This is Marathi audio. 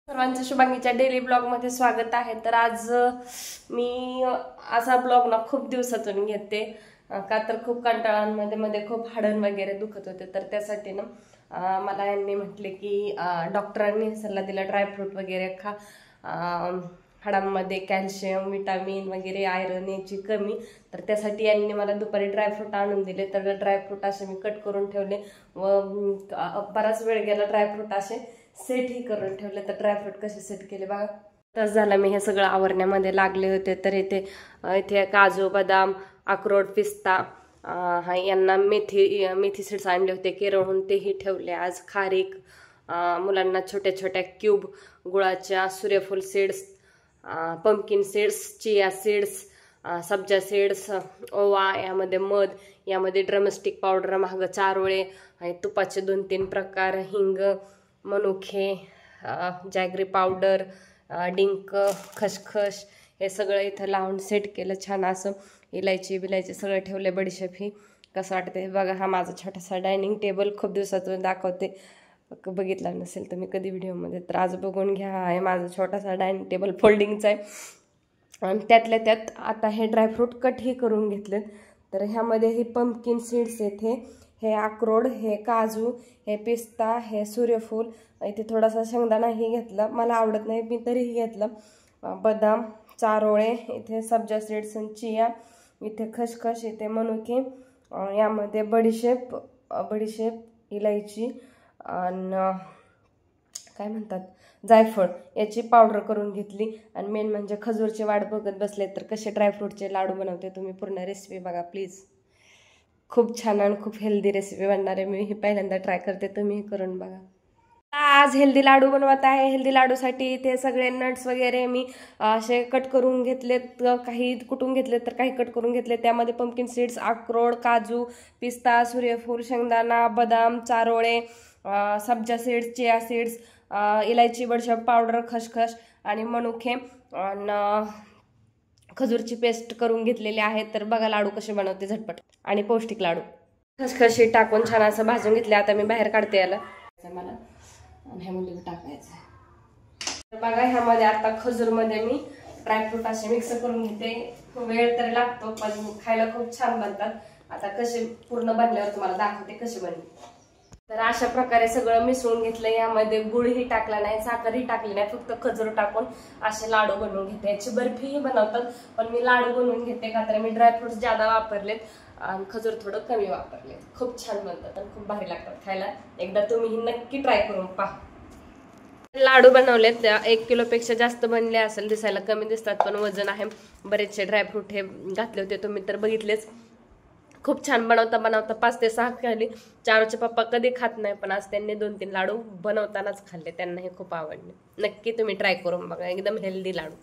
सर्वांचं शुभांगीच्या डेली ब्लॉग मध्ये स्वागत आहे। तर आज मी असा ब्लॉग ना खूप दिवसातून घेते का तर खूप कंटाळांमध्ये मध्ये खूप हाडं वगैरे दुखत होते। तर त्यासाठी ना मला यांनी म्हटले की डॉक्टरांनी सल्ला दिला ड्रायफ्रूट वगैरे खा, हाडांमध्ये कॅल्शियम विटामिन वगैरे आयरन याची कमी। तर त्यासाठी यांनी मला दुपारी ड्रायफ्रूट आणून दिले। तर ड्रायफ्रूट असे मी कट करून ठेवले व बराच वेळ गेला ड्रायफ्रूट असे सेट ही करून ठेवले। तर ड्रायफ्रूट कसे सेट केले बघा। तास झाला मी हे सगळं आवरण्यामध्ये लागले होते। तर इथे काजू बदाम अक्रोड पिस्ता यांना मेथी सीड्स आणले होते केरळहून, तेही ठेवले। आज खारीक, मुलांना छोट्या छोट्या क्यूब गुळाच्या, सूर्यफूल seeds, pumpkin seeds, chia seeds, सब्जा सीड्स, ओवा, यामध्ये मध, यामध्ये ड्रमस्टिक पावडर महाग चारोळे, तुपाचे 2-3 प्रकार, हिंग, मनुखे, जॅगरी पावडर, डिंक, खसखस, हे सगळं इथं लावून सेट केलं छान असं। इलायची बिलायची सगळं ठेवले, बडीशेप ही कसं वाटते बघा। हा माझा छोटासा डायनिंग टेबल, खूप दिवसातून दाखवते, बघितला नसेल तुम्ही कधी व्हिडिओमध्ये तर आज बघून घ्या। आहे माझा छोटासा डायनिंग टेबल, फोल्डिंगचा आहे। आणि त्यातल्या त्यात आता हे ड्रायफ्रूट कटही करून घेतलेत। तर ह्यामध्ये ही पंपकिन सीड्स येथे, हे अक्रोड, हे काजू, हे पिस्ता, हे सूर्यफूल, इथे थोडासा शेंगदाणाही घेतला, मला आवडत नाही मी तरीही घेतलं, बदाम, चारोळे, इथे सब्जा सीड्स, चिया, इथे खसखस, इथे मनुके, यामध्ये बडीशेप, इलायची आणि काय म्हणतात जायफळ याची पावडर करून घेतली। आणि मेन म्हणजे खजूरची वाट बघत बसले तर कसे ड्रायफ्रूटचे लाडू बनवते तुम्ही पूर्ण रेसिपी बघा प्लीज। खूप छान आणि खूप हेल्दी रेसिपी बनणार आहे, मी ही पहिल्यांदा ट्राय करते, तुम्ही करून बघा। आज हेल्दी लाडू बनवत आहे। हेल्दी लाडूसाठी ते सगळे नट्स वगैरे मी असे कट करून घेतलेत, काही कुटून घेतलेत तर काही कट करून घेतले। त्यामध्ये पंपकिन सीड्स, अक्रोड, काजू, पिस्ता, सूर्यफूल, शेंगदाणा, बदाम, चारोळे, सब्जा सीड्स, चिया सीड्स, इलायची, बडीशेप पावडर, खसखस आणि मनुखे आणि खजूरची पेस्ट करून घेतलेली आहे। तर बघा लाडू कसे बनवते, झटपट आणि पौष्टिक लाडू। खसखशी टाकून छान असं भाजून घेतले। आता मी बाहेर काढते याला मला, आणि ह्यामध्ये टाकायचं आहे। तर बघा ह्यामध्ये आता खजूरमध्ये मी ड्रायफ्रूट असे मिक्स करून घेते। वेळ तर लागतो पण खायला खूप छान बनतात। आता कसे पूर्ण बनल्यावर तुम्हाला दाखवते कसे बनले। तर अशा प्रकारे सगळं मिसळून घेतलं। यामध्ये गुळही टाकला नाही, साखरही टाकली नाही, फक्त खजूर टाकून असे लाडू बनवून घेते। याची बर्फीही बनवतात पण मी लाडू बनवून घेते का तर मी ड्रायफ्रुट्स ज्यादा वापरलेत आणि खजूर थोडं कमी वापरले। खूप छान बनतात आणि खूप भारी लागतात खायला, एकदा तुम्ही नक्की ट्राय करून पहा। लाडू बनवलेत 1 किलोपेक्षा जास्त बनले असेल, दिसायला कमी दिसतात पण वजन आहे। बरेचसे ड्रायफ्रूट हे घातले होते तुम्ही तर बघितलेच। खूप छान बनवता 5 ते 6 खाल्ली। चारूचे पप्पा कधी खात नाही पण आज त्यांनी 2-3 लाडू बनवतानाच खाल्ले, त्यांना हे खूप आवडले। नक्की तुम्ही ट्राय करून बघा, एकदम हेल्दी लाडू।